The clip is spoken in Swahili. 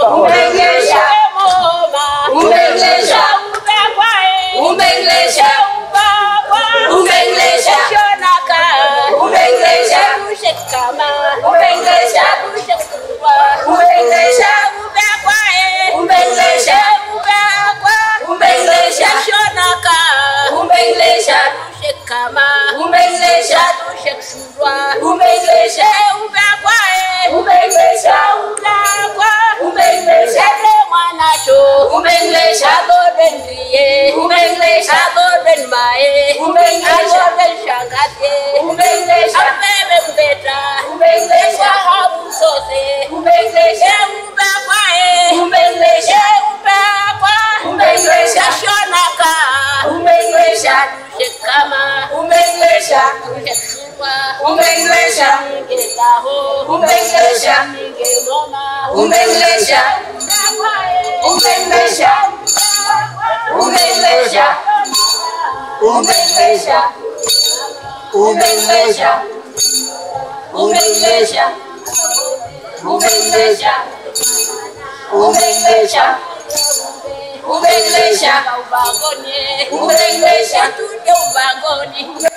Umbengleja. Umbengleja. Umbengleja. Umbengleja. Umbengleja. Ushekama. Umbengleja. Umbengleja. Umbengleja. Umbengleja. Shonaka. Umbengleja. Ushekama. Umbengleja. Ushekshurwa. Umbengleja. Umbengleja. Umbengleja. Mwanacho. Umbengleja. Abodendriye. Umbengleja. Abodenmae. Umbengleja. Abodenshangaze. Umbengleja. Abebe mbeta. Umbengleja. Habusose. Umbengleja. Umbengleja. Umbengleja. Shonaka. Umbengleja. Ushekama. Umbengleja. Ushekshurwa. Umbengleja. Ngelaho. Umbengleja. Ngeloma. Umbengleja. Umbengleja. Umbengleja. Umbengleja. Umbengleja. Umbengleja. Umbengleja. Umbengleja. Umbengleja. Ubangoni. Umbengleja. Tuje ubangoni.